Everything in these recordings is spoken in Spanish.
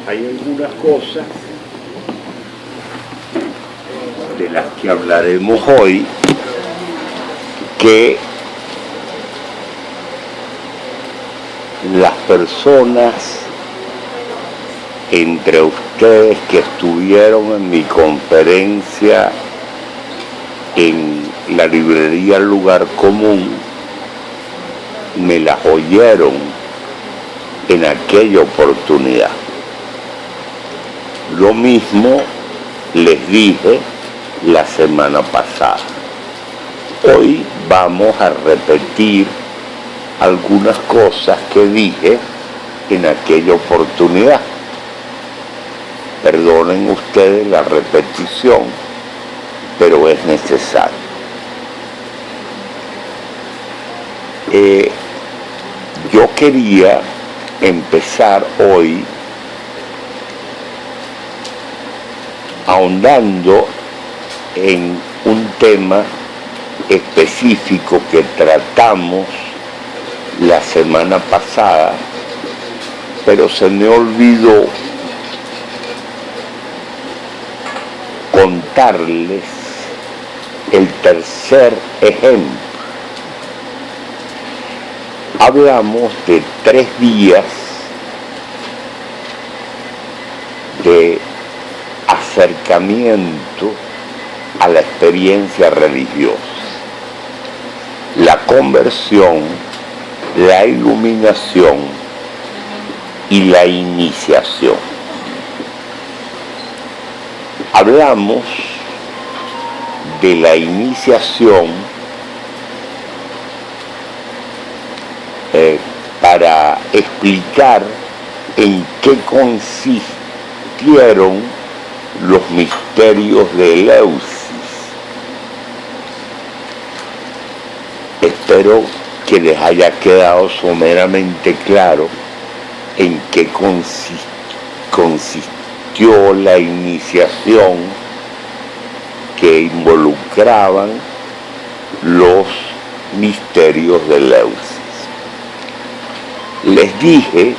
Hay algunas cosas de las que hablaremos hoy que las personas entre ustedes que estuvieron en mi conferencia en la librería Lugar Común me las oyeron en aquella oportunidad. Lo mismo les dije la semana pasada. Hoy vamos a repetir algunas cosas que dije en aquella oportunidad. Perdonen ustedes la repetición, pero es necesario. Yo quería empezar hoy ahondando en un tema específico que tratamos la semana pasada, pero se me olvidó contarles el tercer ejemplo. Hablamos de 3 días de acercamiento a la experiencia religiosa: la conversión, la iluminación y la iniciación. Hablamos de la iniciación para explicar en qué consistieron los misterios de Eleusis. Espero que les haya quedado someramente claro en qué consistió la iniciación que involucraban los misterios de Eleusis. Les dije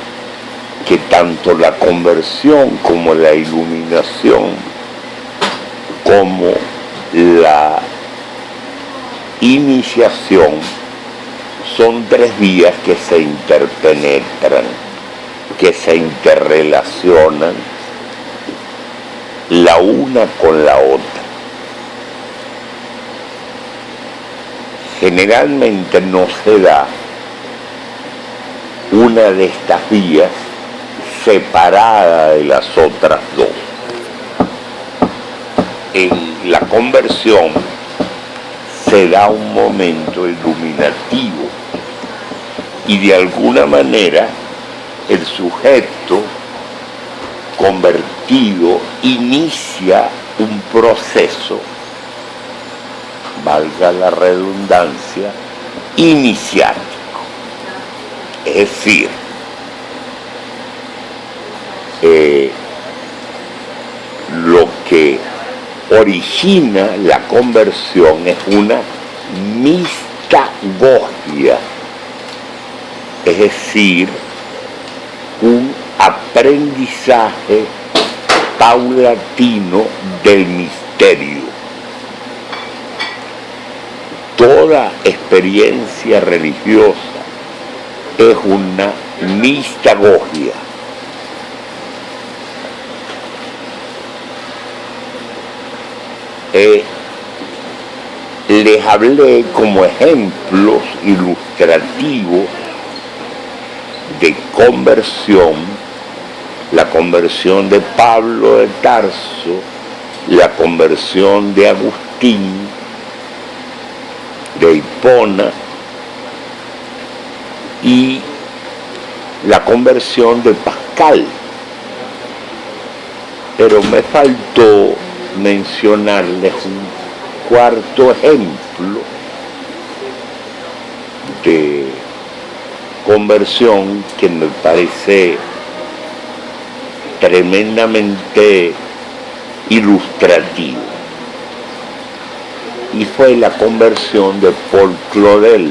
que tanto la conversión como la iluminación, como la iniciación, son 3 vías que se interpenetran, que se interrelacionan la una con la otra. Generalmente no se da una de estas vías separada de las otras 2. En la conversión se da un momento iluminativo y de alguna manera el sujeto convertido inicia un proceso, valga la redundancia, iniciático. Es decir, lo que origina la conversión es una mistagogia, es decir, un aprendizaje paulatino del misterio. Toda experiencia religiosa es una mistagogia. Les hablé como ejemplos ilustrativos de conversión, la conversión de Pablo de Tarso, la conversión de Agustín, de Hipona y la conversión de Pascal. Pero me faltó mencionarles un cuarto ejemplo de conversión que me parece tremendamente ilustrativo, y fue la conversión de Paul Claudel,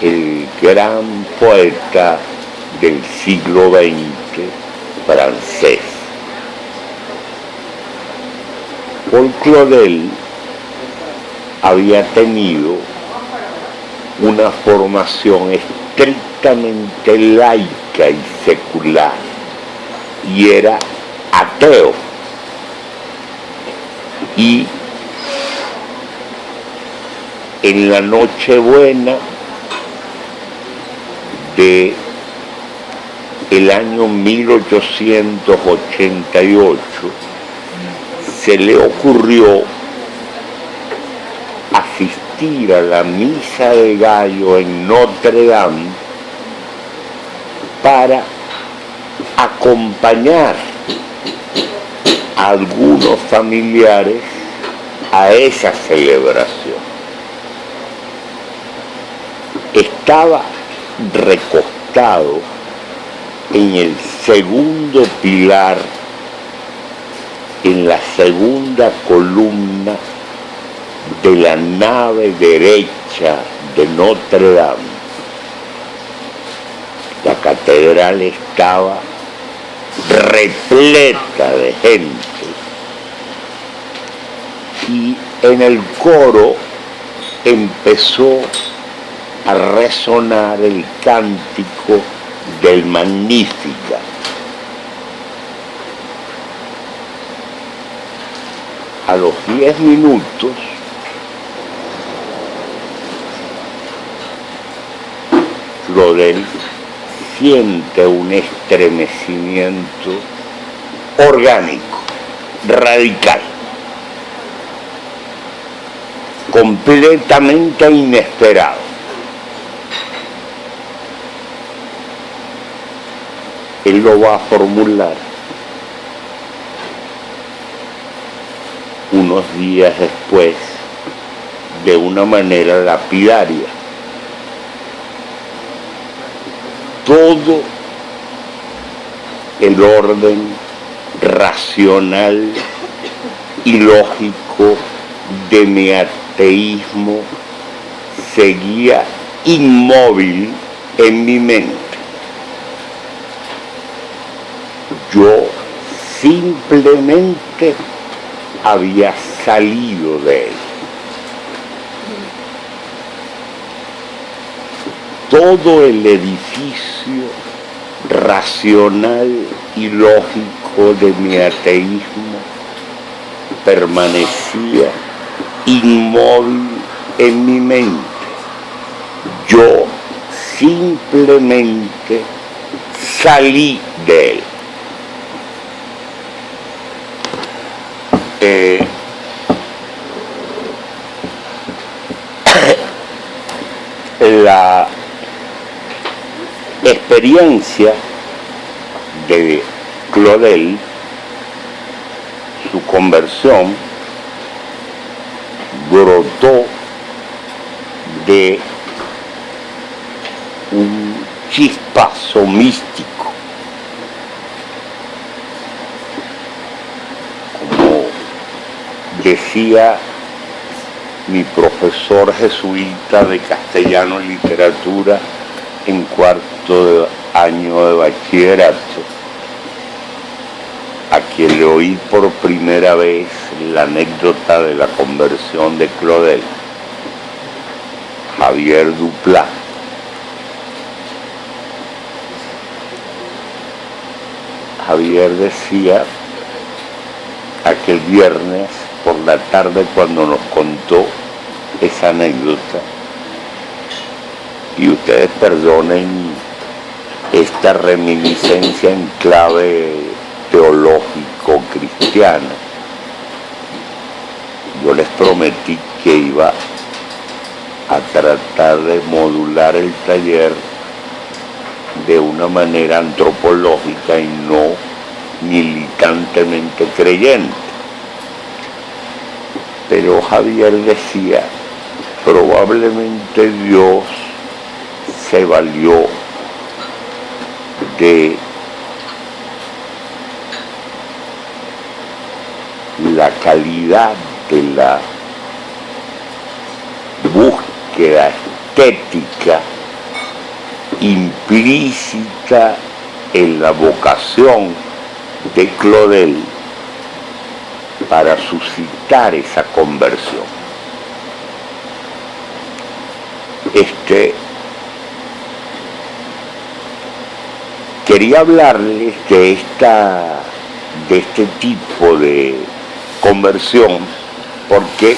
el gran poeta del siglo XX francés. Paul Claudel había tenido una formación estrictamente laica y secular, y era ateo. Y en la Nochebuena de el año 1888 se le ocurrió asistir a la misa de gallo en Notre Dame para acompañar a algunos familiares a esa celebración. Estaba recostado en el segundo pilar, en la segunda columna de la nave derecha de Notre Dame. La catedral estaba repleta de gente y en el coro empezó a resonar el cántico del Magnificat. A los 10 minutos Claudel siente un estremecimiento orgánico, radical, completamente inesperado. Él lo va a formular unos días después de una manera lapidaria. Todo el orden racional y lógico de mi ateísmo seguía inmóvil en mi mente. Yo simplemente había salido de él. Todo el edificio racional y lógico de mi ateísmo permanecía inmóvil en mi mente. Yo simplemente salí de él. La experiencia de Claudel, su conversión, brotó de un chispazo místico, como decía mi profesor jesuita de castellano y literatura en cuarto año de bachillerato, a quien le oí por primera vez la anécdota de la conversión de Claudel, Javier Duplá. Javier decía aquel viernes por la tarde cuando nos contó esa anécdota, y ustedes perdonen esta reminiscencia en clave teológico cristiana. Yo les prometí que iba a tratar de modular el taller de una manera antropológica y no militantemente creyente. Pero Javier decía, probablemente Dios se valió de la calidad de la búsqueda estética implícita en la vocación de Claudel para suscitar esa conversión. Quería hablarles de este tipo de conversión porque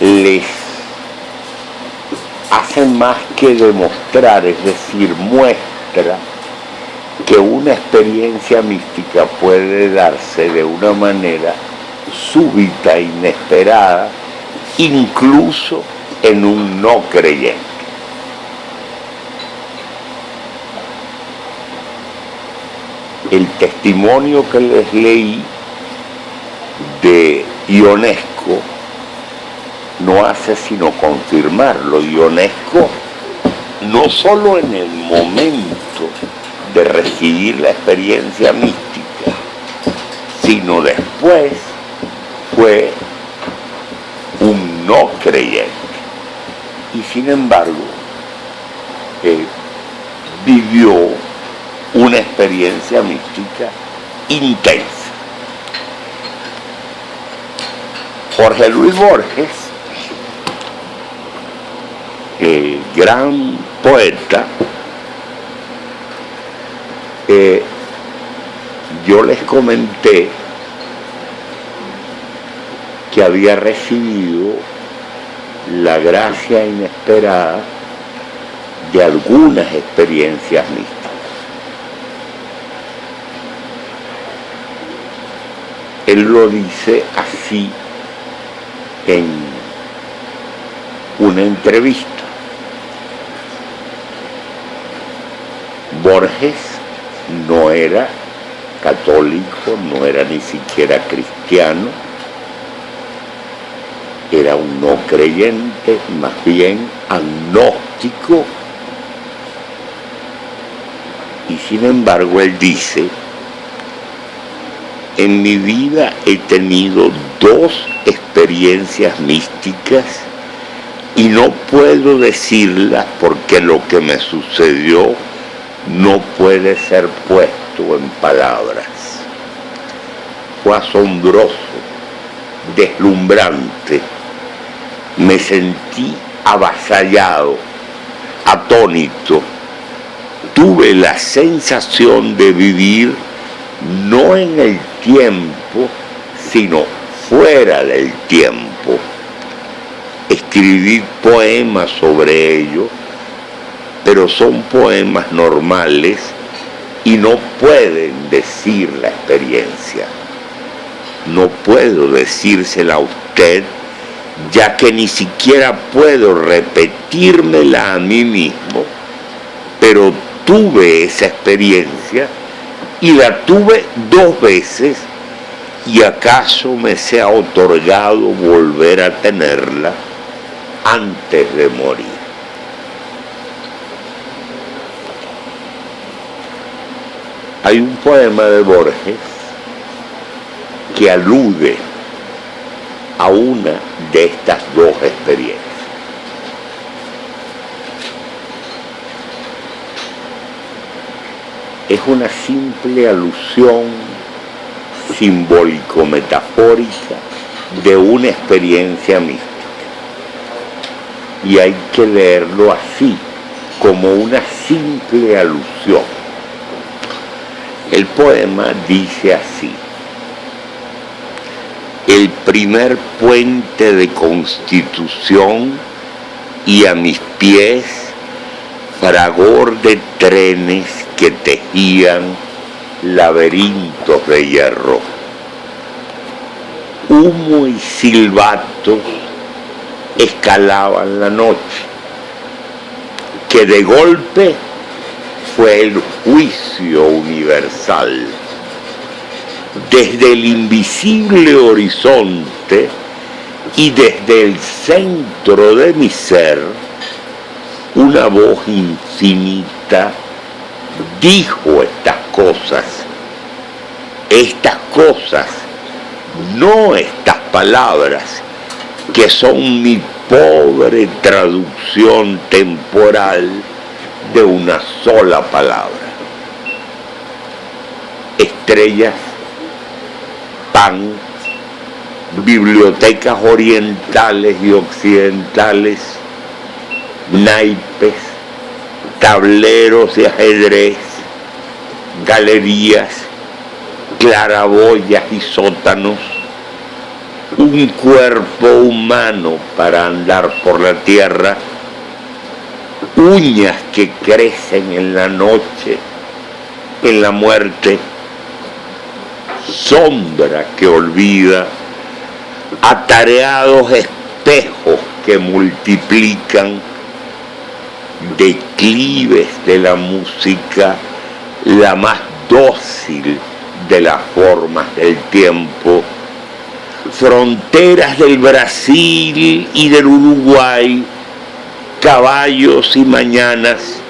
les hace más que demostrar, es decir, muestra que una experiencia mística puede darse de una manera súbita, inesperada, incluso en un no creyente. El testimonio que les leí de Ionesco no hace sino confirmarlo. Ionesco, no solo en el momento de recibir la experiencia mística, sino después fue un no creyente. Y sin embargo, vivió una experiencia mística intensa. Jorge Luis Borges, el gran poeta, yo les comenté que había recibido la gracia inesperada de algunas experiencias místicas. Él lo dice así en una entrevista. Borges no era católico, no era ni siquiera cristiano, era un no creyente, más bien agnóstico, y sin embargo él dice: en mi vida he tenido 2 experiencias místicas y no puedo decirlas porque lo que me sucedió no puede ser puesto en palabras. Fue asombroso, deslumbrante. Me sentí avasallado, atónito. Tuve la sensación de vivir no en el tiempo, sino fuera del tiempo. Escribí poemas sobre ello, pero son poemas normales y no pueden decir la experiencia. No puedo decírsela a usted, ya que ni siquiera puedo repetírmela a mí mismo, pero tuve esa experiencia y la tuve 2 veces, y acaso me sea otorgado volver a tenerla antes de morir. Hay un poema de Borges que alude a una de estas 2 experiencias. Es una simple alusión simbólico-metafórica de una experiencia mística. Y hay que leerlo así, como una simple alusión. El poema dice así: el primer puente de Constitución y a mis pies fragor de trenes que tejían laberintos de hierro. Humo y silbatos escalaban la noche, que de golpe fue el juicio universal. Desde el invisible horizonte y desde el centro de mi ser, una voz infinita dijo estas cosas, no estas palabras, que son mi pobre traducción temporal de una sola palabra. Estrellas, pan, bibliotecas orientales y occidentales, naipes, tableros de ajedrez, galerías, claraboyas y sótanos, un cuerpo humano para andar por la tierra, uñas que crecen en la noche, en la muerte, sombra que olvida, atareados espejos que multiplican, declives de la música, la más dócil de las formas del tiempo, fronteras del Brasil y del Uruguay, caballos y mañanas,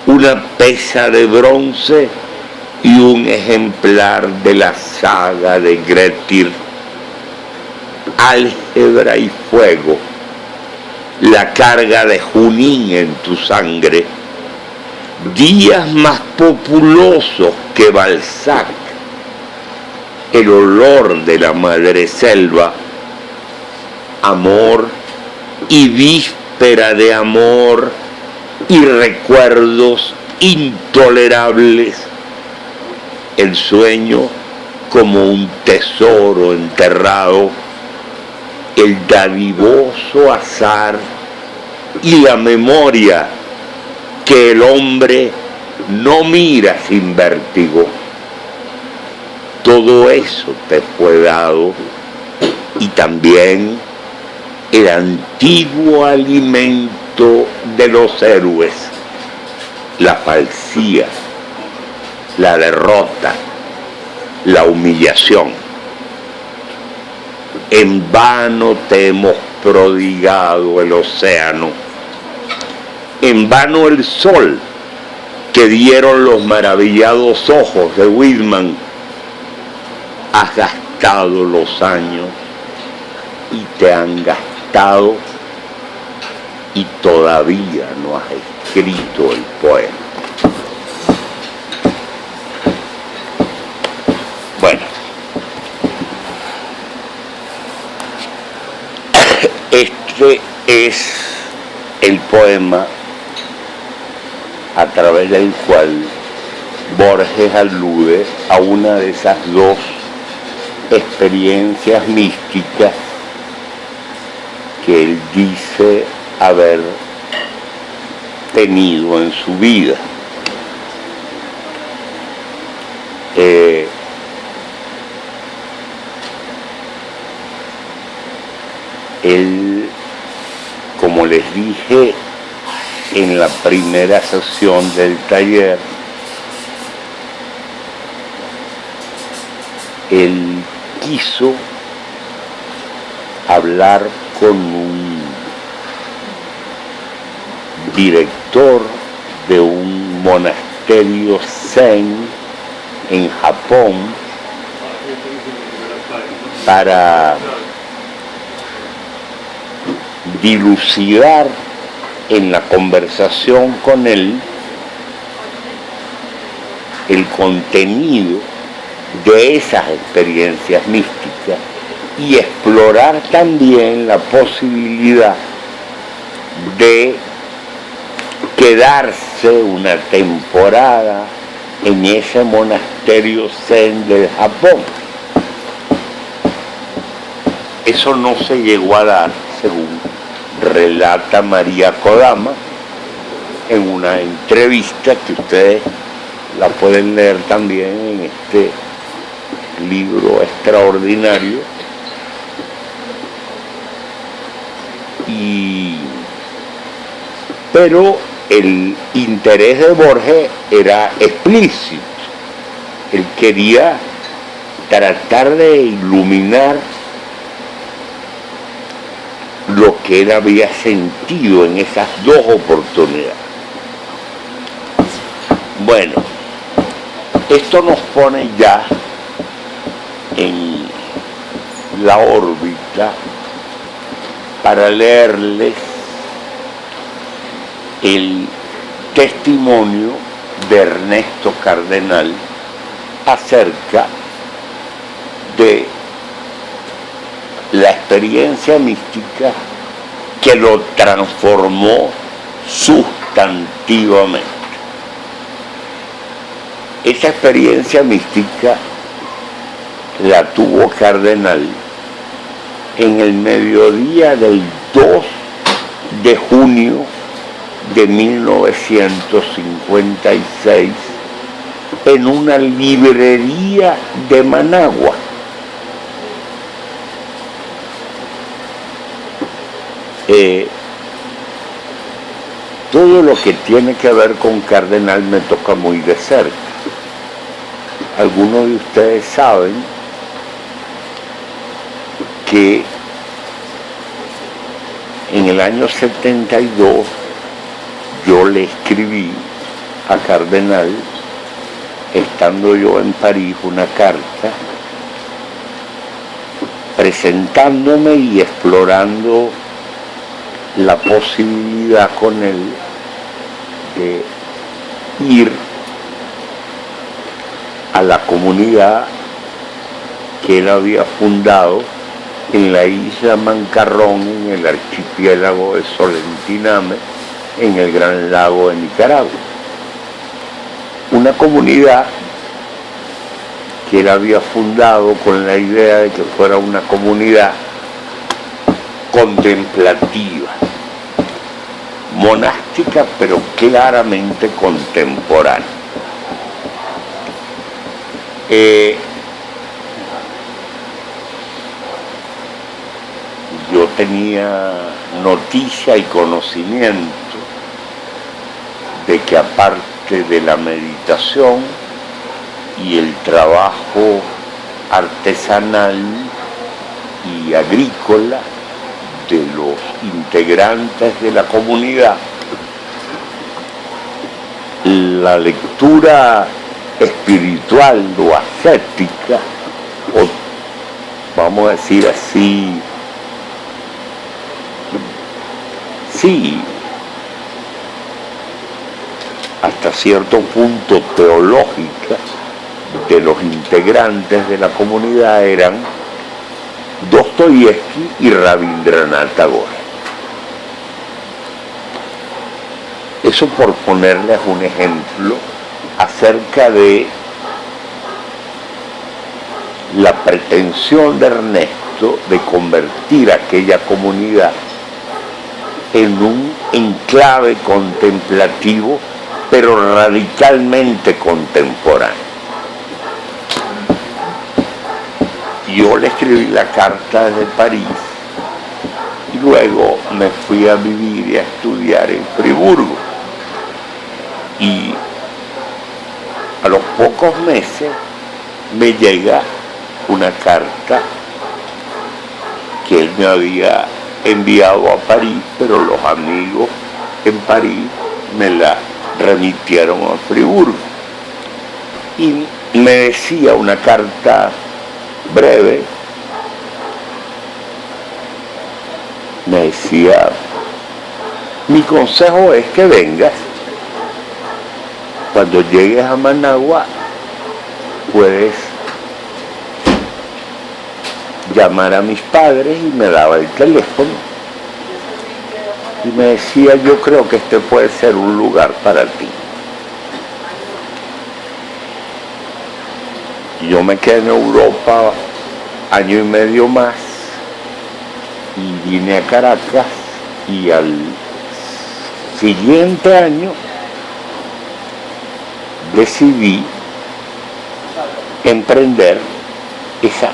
una pesa de bronce y un ejemplar de la saga de Grettir, álgebra y fuego, la carga de Junín en tu sangre, días más populosos que Balzac, el olor de la madre selva, amor y víspera de amor y recuerdos intolerables, el sueño como un tesoro enterrado, el dadivoso azar y la memoria que el hombre no mira sin vértigo. Todo eso te fue dado y también el antiguo alimento de los héroes, la falsía, la derrota, la humillación. En vano te hemos prodigado el océano, en vano el sol que dieron los maravillados ojos de Whitman. Has gastado los años y te han gastado y todavía no has escrito el poema. Bueno, este es el poema a través del cual Borges alude a una de esas dos experiencias místicas que él dice haber tenido en su vida. Él, como les dije en la primera sesión del taller, él quiso hablar con un director de un monasterio zen en Japón para dilucidar en la conversación con él el contenido de esas experiencias místicas y explorar también la posibilidad de quedarse una temporada en ese monasterio zen del Japón. Eso no se llegó a dar, según relata María Kodama en una entrevista que ustedes la pueden leer también en este libro extraordinario. Pero el interés de Borges era explícito. Él quería tratar de iluminar lo que él había sentido en esas dos oportunidades. Bueno, esto nos pone ya en la órbita para leerles el testimonio de Ernesto Cardenal acerca de la experiencia mística que lo transformó sustantivamente. Esa experiencia mística la tuvo Cardenal en el mediodía del 2 de junio de 1956 en una librería de Managua. Todo lo que tiene que ver con Cardenal me toca muy de cerca. Algunos de ustedes saben que en el año 72 yo le escribí a Cardenal, estando yo en París, una carta presentándome y explorando la posibilidad con él de ir a la comunidad que él había fundado en la isla Mancarrón, en el archipiélago de Solentiname, en el Gran Lago de Nicaragua. Una comunidad que él había fundado con la idea de que fuera una comunidad contemplativa, monástica, pero claramente contemporánea. Yo tenía noticia y conocimiento de que aparte de la meditación y el trabajo artesanal y agrícola de los integrantes de la comunidad, la lectura espiritual o ascética, o vamos a decir así, sí, hasta cierto punto teológica de los integrantes de la comunidad eran Dostoyevsky y Rabindranath Tagore. Eso por ponerles un ejemplo acerca de la pretensión de Ernesto de convertir aquella comunidad en un enclave contemplativo, pero radicalmente contemporáneo. Yo le escribí la carta desde París y luego me fui a vivir y a estudiar en Friburgo. Y a los pocos meses me llega una carta que él me había enviado a París, pero los amigos en París me la remitieron a Friburgo. Y me decía una carta breve, me decía: mi consejo es que vengas. Cuando llegues a Managua puedes llamar a mis padres, y me daba el teléfono y me decía: yo creo que este puede ser un lugar para ti. Yo me quedé en Europa año y medio más y vine a Caracas, y al siguiente año decidí emprender esa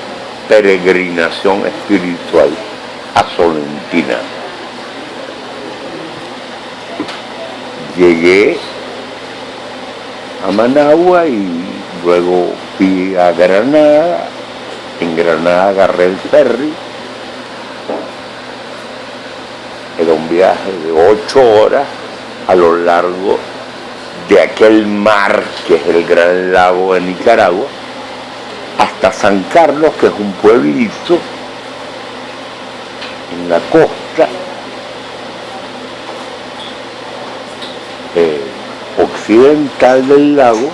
peregrinación espiritual a Solentina. Llegué a Managua y luego fui a Granada. En Granada agarré el ferry. Era un viaje de 8 horas a lo largo de aquel mar que es el Gran Lago de Nicaragua, hasta San Carlos, que es un pueblito en la costa occidental del lago,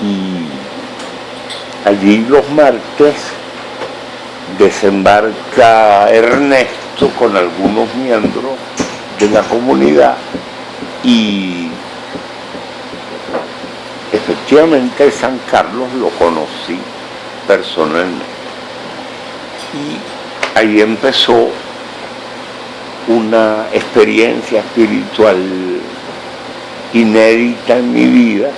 y allí los martes desembarca Ernesto con algunos miembros de la comunidad, y efectivamente San Carlos lo conocí personalmente. Y ahí empezó una experiencia espiritual inédita en mi vida.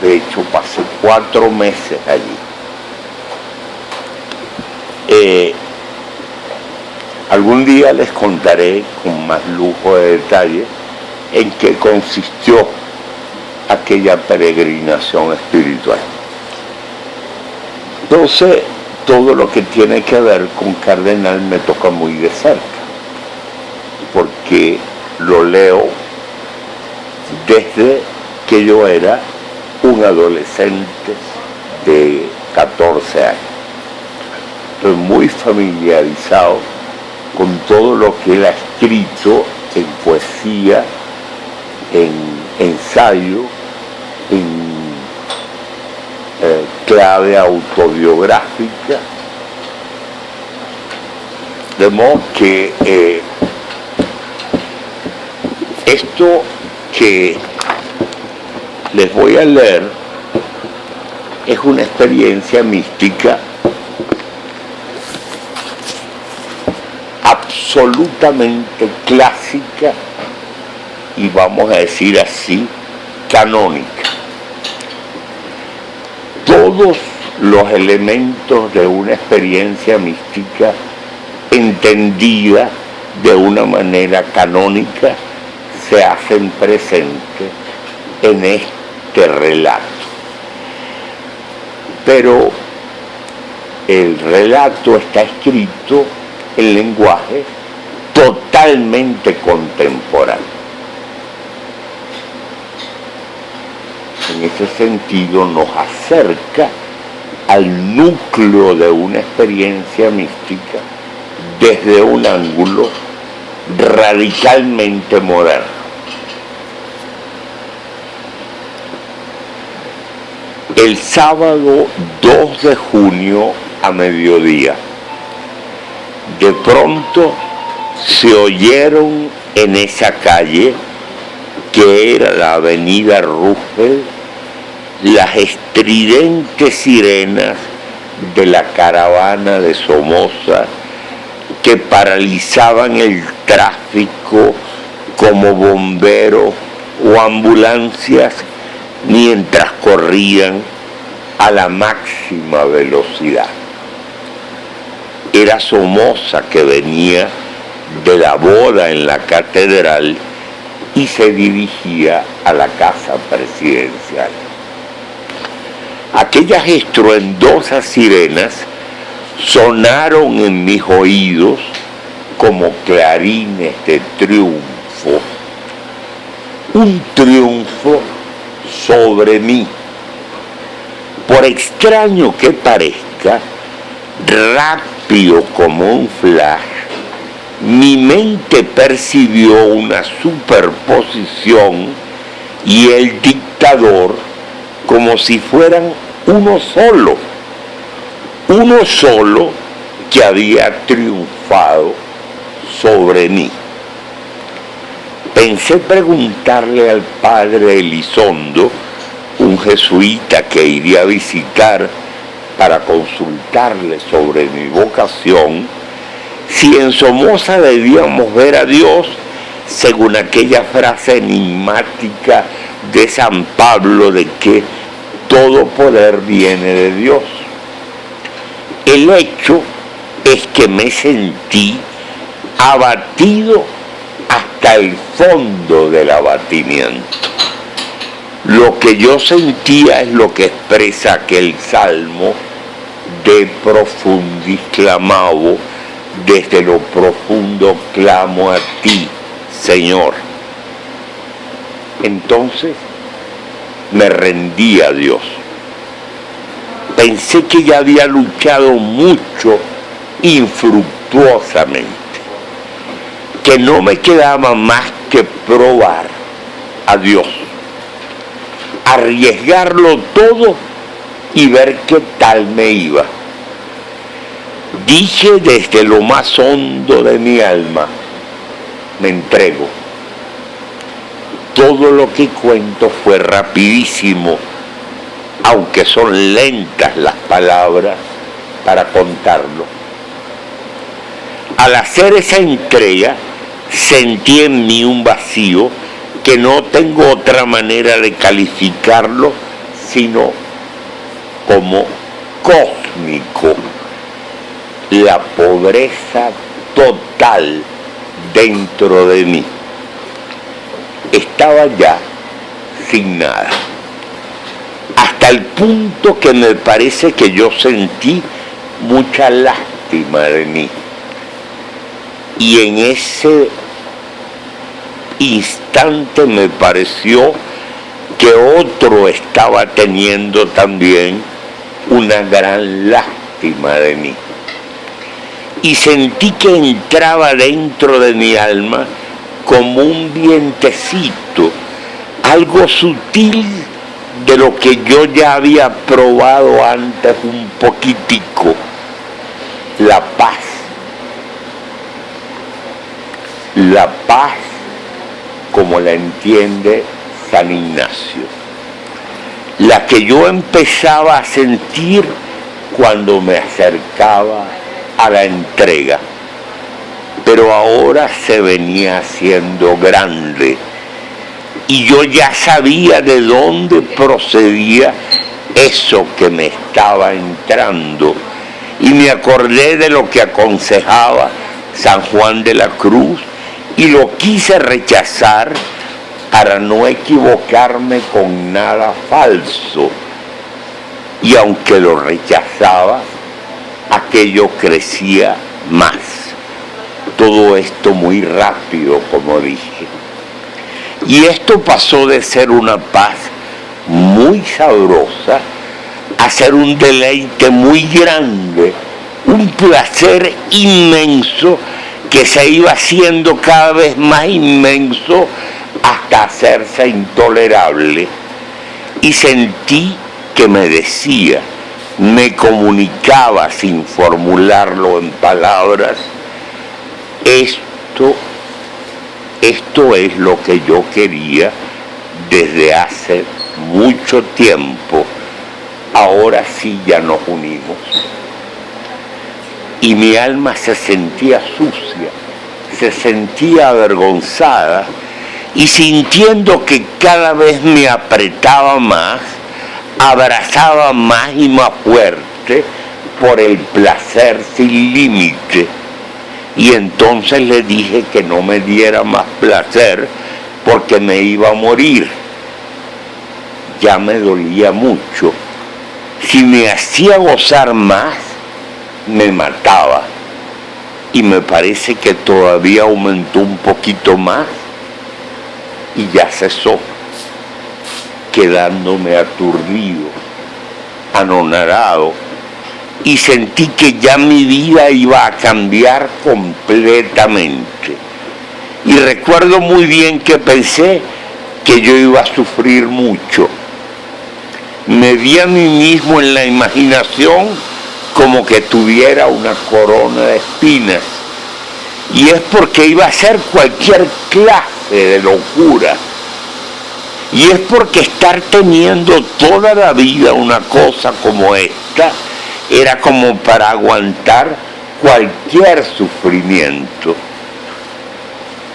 De hecho, pasé 4 meses allí. Algún día les contaré con más lujo de detalle en qué consistió aquella peregrinación espiritual. Entonces, todo lo que tiene que ver con Cardenal me toca muy de cerca, porque lo leo desde que yo era un adolescente de 14 años. Estoy muy familiarizado con todo lo que él ha escrito en poesía, en ensayo, en clave autobiográfica, de modo que esto que les voy a leer es una experiencia mística absolutamente clásica y, vamos a decir así, canónica. Todos los elementos de una experiencia mística entendida de una manera canónica se hacen presentes en este relato. Pero el relato está escrito en lenguaje totalmente contemporáneo. En ese sentido nos acerca al núcleo de una experiencia mística desde un ángulo radicalmente moderno. El sábado 2 de junio a mediodía, de pronto se oyeron en esa calle, que era la avenida Roosevelt, las estridentes sirenas de la caravana de Somoza que paralizaban el tráfico como bomberos o ambulancias mientras corrían a la máxima velocidad. Era Somoza que venía de la boda en la catedral y se dirigía a la casa presidencial. Aquellas estruendosas sirenas sonaron en mis oídos como clarines de triunfo, un triunfo sobre mí. Por extraño que parezca, rápido como un flash, mi mente percibió una superposición y el dictador como si fueran uno solo que había triunfado sobre mí. Pensé preguntarle al padre Elizondo, un jesuita que iría a visitar para consultarle sobre mi vocación, si en Somoza debíamos ver a Dios según aquella frase enigmática de San Pablo de que todo poder viene de Dios. El hecho es que me sentí abatido hasta el fondo del abatimiento. Lo que yo sentía es lo que expresa aquel salmo: de profundis clamavo, desde lo profundo clamo a ti, Señor. Entonces me rendí a Dios. Pensé que ya había luchado mucho infructuosamente, que no me quedaba más que probar a Dios, arriesgarlo todo y ver qué tal me iba. Dije desde lo más hondo de mi alma, me entrego. Todo lo que cuento fue rapidísimo, aunque son lentas las palabras para contarlo. Al hacer esa entrega, sentí en mí un vacío que no tengo otra manera de calificarlo sino como cósmico. La pobreza total dentro de mí. Estaba ya sin nada. Hasta el punto que me parece que yo sentí mucha lástima de mí. Y en ese instante me pareció que otro estaba teniendo también una gran lástima de mí. Y sentí que entraba dentro de mi alma como un vientecito, algo sutil de lo que yo ya había probado antes un poquitico, la paz. La paz como la entiende San Ignacio, la que yo empezaba a sentir cuando me acercaba a la entrega, pero ahora se venía haciendo grande y yo ya sabía de dónde procedía eso que me estaba entrando y me acordé de lo que aconsejaba San Juan de la Cruz y lo quise rechazar para no equivocarme con nada falso. Y aunque lo rechazaba, aquello crecía más. Todo esto muy rápido, como dije. Y esto pasó de ser una paz muy sabrosa a ser un deleite muy grande, un placer inmenso que se iba haciendo cada vez más inmenso hasta hacerse intolerable. Y sentí que me decía, me comunicaba sin formularlo en palabras, esto es lo que yo quería desde hace mucho tiempo, ahora sí ya nos unimos. Y mi alma se sentía sucia, se sentía avergonzada y sintiendo que cada vez me apretaba más, abrazaba más y más fuerte por el placer sin límite. Y entonces le dije que no me diera más placer porque me iba a morir. Ya me dolía mucho. Si me hacía gozar más, me mataba. Y me parece que todavía aumentó un poquito más y ya cesó, quedándome aturdido, anonadado. Y sentí que ya mi vida iba a cambiar completamente. Y recuerdo muy bien que pensé que yo iba a sufrir mucho. Me vi a mí mismo en la imaginación como que tuviera una corona de espinas. Y es porque iba a ser cualquier clase de locura. Y es porque estar teniendo toda la vida una cosa como esta era como para aguantar cualquier sufrimiento.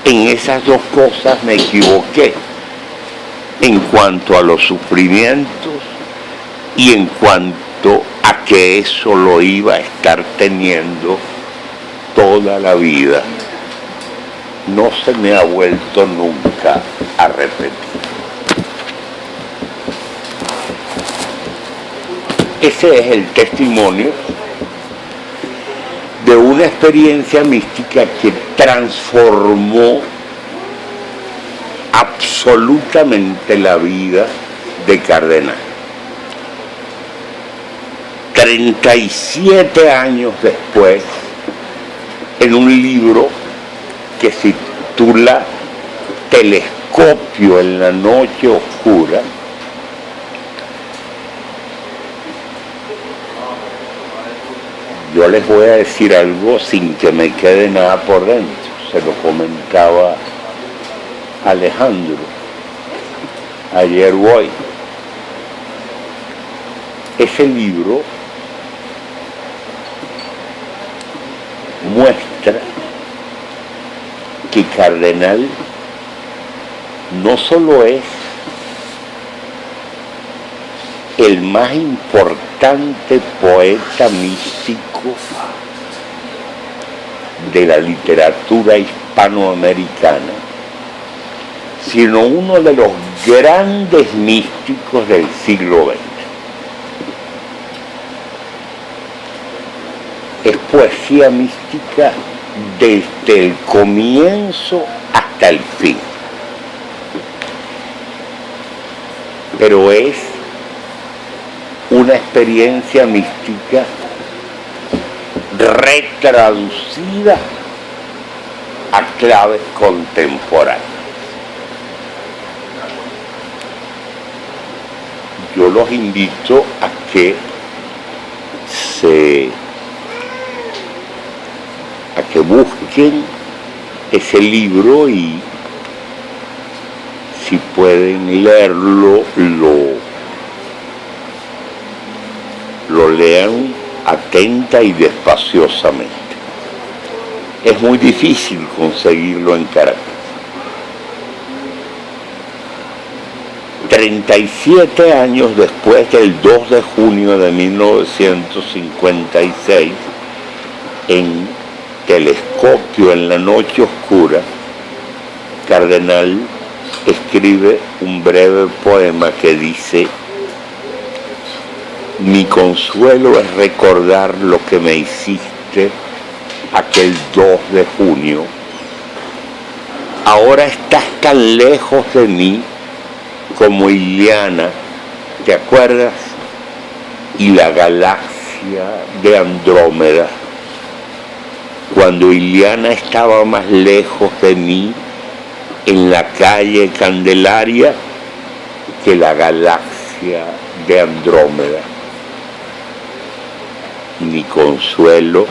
En esas dos cosas me equivoqué, en cuanto a los sufrimientos y en cuanto a que eso lo iba a estar teniendo toda la vida. No se me ha vuelto nunca a repetir. Ese es el testimonio de una experiencia mística que transformó absolutamente la vida de Cardenal. 37 años después, en un libro que se titula Telescopio en la noche oscura, yo les voy a decir algo sin que me quede nada por dentro. Se lo comentaba Alejandro ayer o hoy. Ese libro muestra que Cardenal no solo es el más importante poeta místico de la literatura hispanoamericana, sino uno de los grandes místicos del siglo XX. Es poesía mística desde el comienzo hasta el fin. Pero es una experiencia mística retraducida a claves contemporáneas. Yo los invito a que busquen ese libro y si pueden leerlo, lo lean atenta y despaciosamente. Es muy difícil conseguirlo en Caracas. 37 años después del 2 de junio de 1956, en Telescopio en la noche oscura, Cardenal escribe un breve poema que dice: mi consuelo es recordar lo que me hiciste aquel 2 de junio. Ahora estás tan lejos de mí como Iliana, ¿te acuerdas? Y la galaxia de Andrómeda. Cuando Iliana estaba más lejos de mí en la calle Candelaria que la galaxia de Andrómeda. Mi consuelo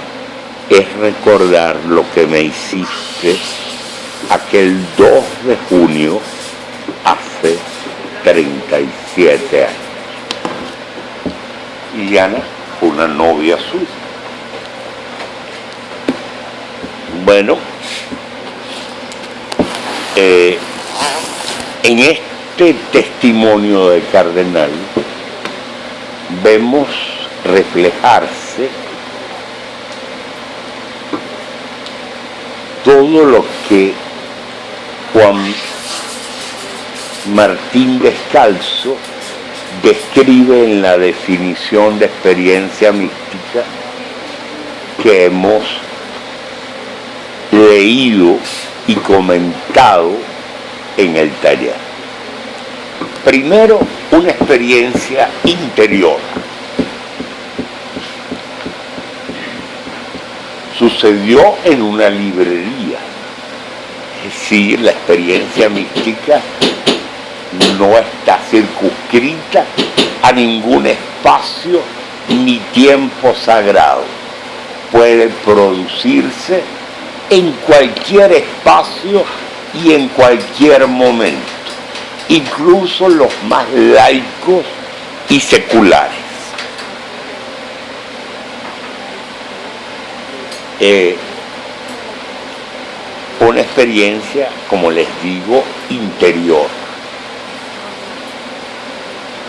es recordar lo que me hiciste aquel 2 de junio hace 37 años. Iliana fue una novia suya. Bueno, en este testimonio de Cardenal vemos reflejarse todo lo que Juan Martín Descalzo describe en la definición de experiencia mística que hemos leído y comentado en el taller. Primero, una experiencia interior. Sucedió en una librería. Es decir, la experiencia mística no está circunscrita a ningún espacio ni tiempo sagrado. Puede producirse en cualquier espacio y en cualquier momento, incluso los más laicos y seculares. Una experiencia, como les digo, interior.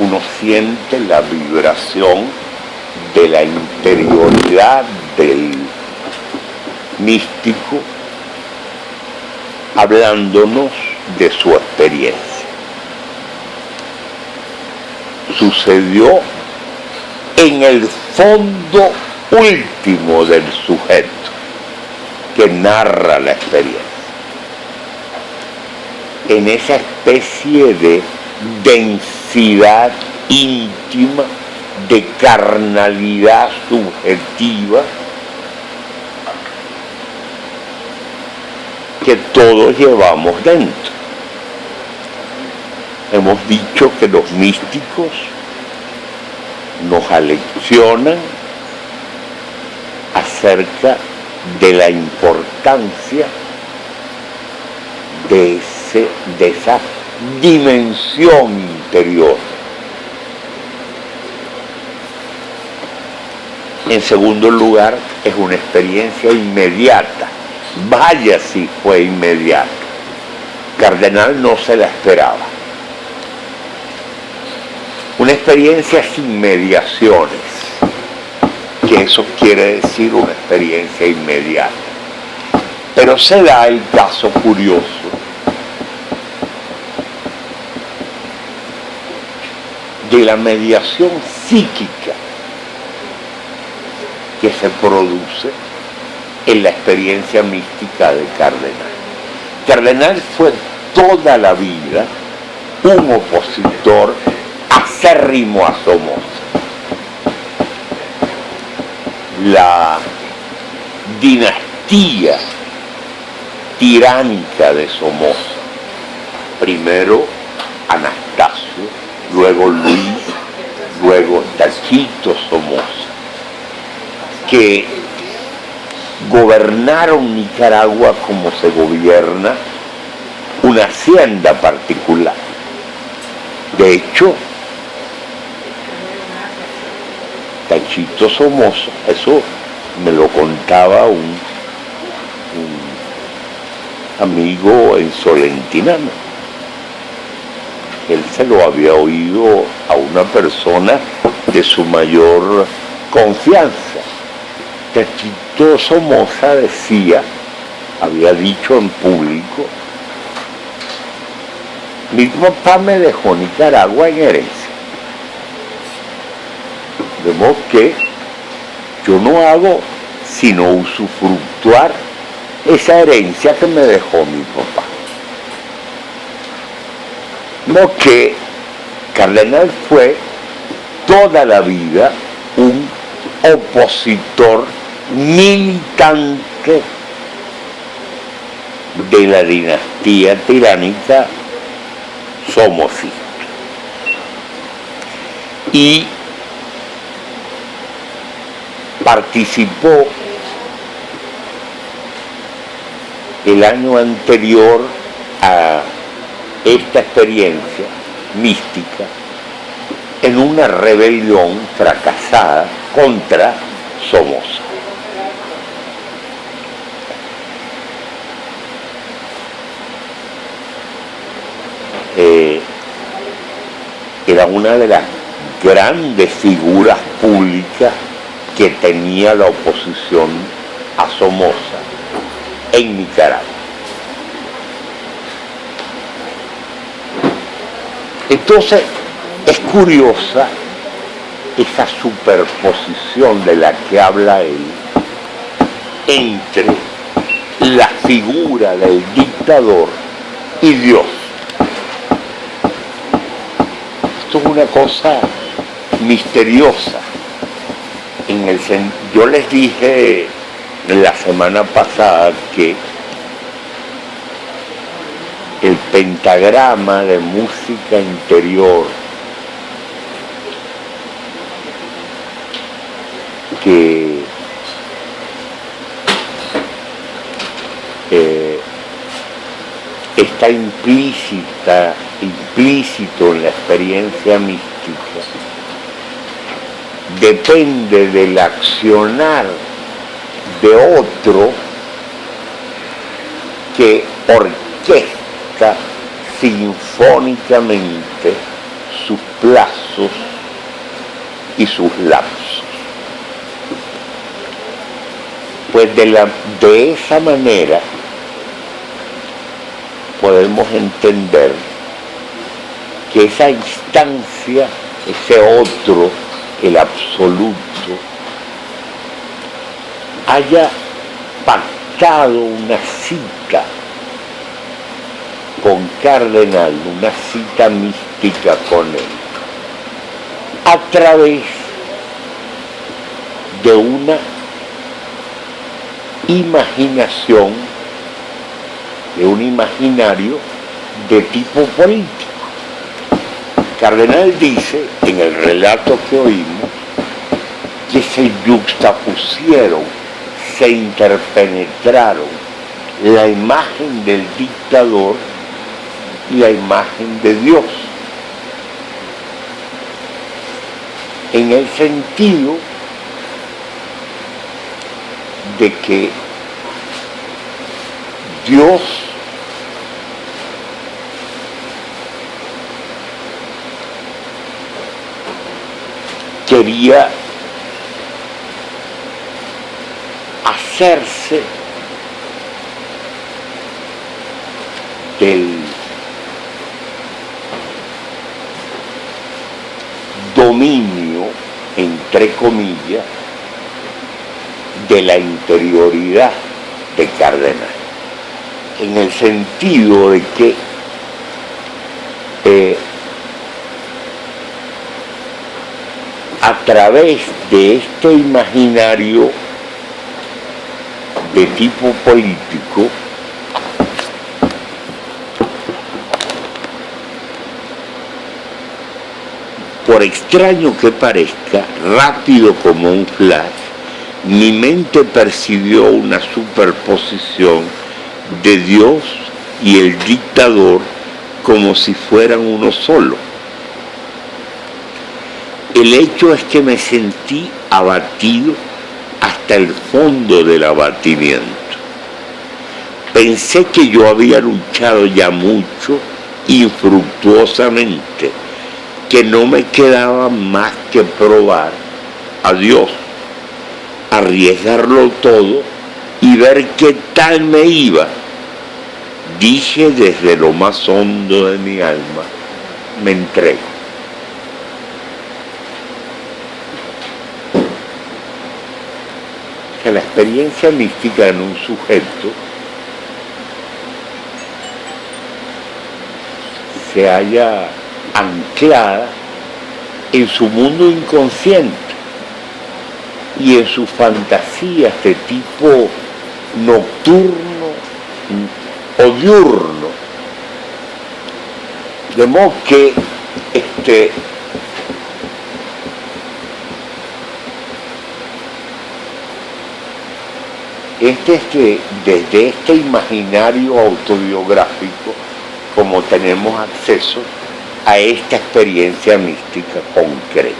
Uno siente la vibración de la interioridad del místico hablándonos de su experiencia. Sucedió en el fondo último del sujeto que narra la experiencia, en esa especie de densidad íntima, de carnalidad subjetiva que todos llevamos dentro. Hemos dicho que los místicos nos aleccionan acerca de la importancia de esa dimensión interior. En segundo lugar, es una experiencia inmediata. Vaya si fue inmediata. Cardenal no se la esperaba. Una experiencia sin mediaciones, que eso quiere decir una experiencia inmediata. Pero se da el caso curioso de la mediación psíquica que se produce en la experiencia mística de Cardenal. Cardenal fue toda la vida un opositor acérrimo a Somoza. La dinastía tiránica de Somoza, primero Anastasio, luego Luis, luego Tachito Somoza, que gobernaron Nicaragua como se gobierna una hacienda particular. De hecho, Tachito Somoza, eso me lo contaba un amigo en Solentinama. Él se lo había oído a una persona de su mayor confianza. Tachito Somoza decía, había dicho en público, mi papá me dejó Nicaragua en herencia. De modo que yo no hago sino usufructuar esa herencia que me dejó mi papá. De modo que Cardenal fue toda la vida un opositor militante de la dinastía tiránica somocista. Y participó el año anterior a esta experiencia mística en una rebelión fracasada contra Somoza. Era una de las grandes figuras públicas que tenía la oposición a Somoza en Nicaragua. Entonces, es curiosa esa superposición de la que habla él entre la figura del dictador y Dios. Esto es una cosa misteriosa. Yo les dije la semana pasada que el pentagrama de música interior que está implícito en la experiencia mística, depende del accionar de otro que orquesta sinfónicamente sus plazos y sus lapsos. Pues de esa manera podemos entender que esa instancia, ese otro, el absoluto, haya pactado una cita con Cardenal, una cita mística con él, a través de una imaginación, de un imaginario de tipo político. Cardenal dice, en el relato que oímos, que se yuxtapusieron, se interpenetraron la imagen del dictador y la imagen de Dios, en el sentido de que Dios quería hacerse del dominio, entre comillas, de la interioridad de Cardenal, en el sentido de que a través de este imaginario de tipo político, por extraño que parezca, rápido como un flash, mi mente percibió una superposición de Dios y el dictador como si fueran uno solo. El hecho es que me sentí abatido hasta el fondo del abatimiento. Pensé que yo había luchado ya mucho, infructuosamente, que no me quedaba más que probar a Dios, arriesgarlo todo y ver qué tal me iba. Dije desde lo más hondo de mi alma, me entrego. Que la experiencia mística en un sujeto se halla anclada en su mundo inconsciente y en sus fantasías de tipo nocturno o diurno, de modo que desde este imaginario autobiográfico, como tenemos acceso a esta experiencia mística concreta.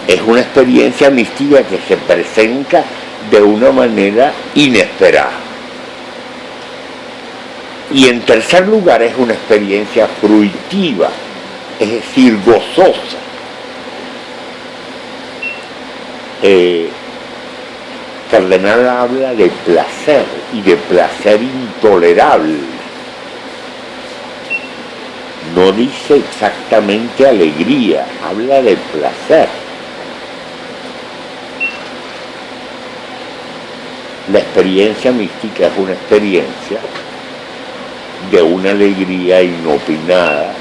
Es una experiencia mística que se presenta de una manera inesperada. Y en tercer lugar, es una experiencia fruitiva, es decir, gozosa. Cardenal habla de placer y de placer intolerable. No dice exactamente alegría, habla de placer. La experiencia mística es una experiencia de una alegría inopinada,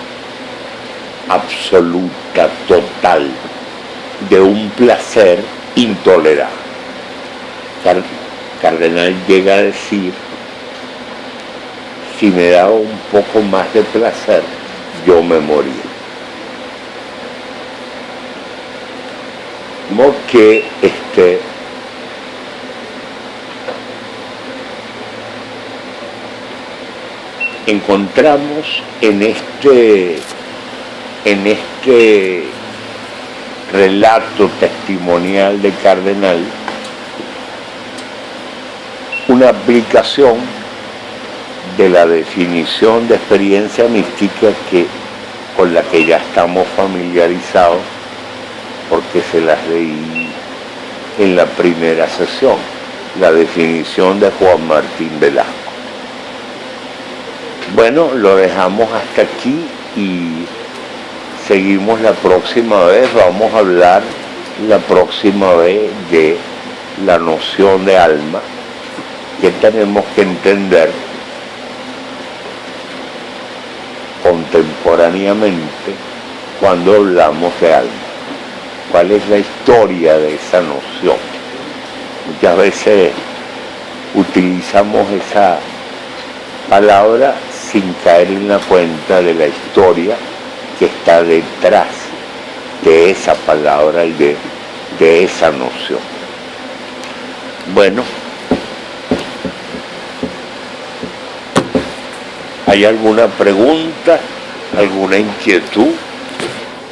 absoluta, total, de un placer intolerable. Cardenal llega a decir, si me daba un poco más de placer, yo me moría. Como que encontramos en este relato testimonial de Cardenal una aplicación de la definición de experiencia mística con la que ya estamos familiarizados, porque se las leí en la primera sesión, la definición de Juan Martín Velasco. Bueno, lo dejamos hasta aquí y seguimos la próxima vez. Vamos a hablar la próxima vez de la noción de alma, que tenemos que entender contemporáneamente cuando hablamos de alma. ¿Cuál es la historia de esa noción? Muchas veces utilizamos esa palabra sin caer en la cuenta de la historia que está detrás de esa palabra y de esa noción. Bueno, ¿hay alguna pregunta? ¿Alguna inquietud?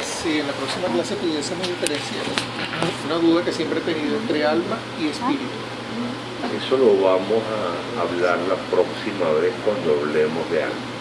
Sí, en la próxima clase pudiésemos diferenciar una duda que siempre he tenido entre alma y espíritu. Eso lo vamos a hablar la próxima vez cuando hablemos de algo.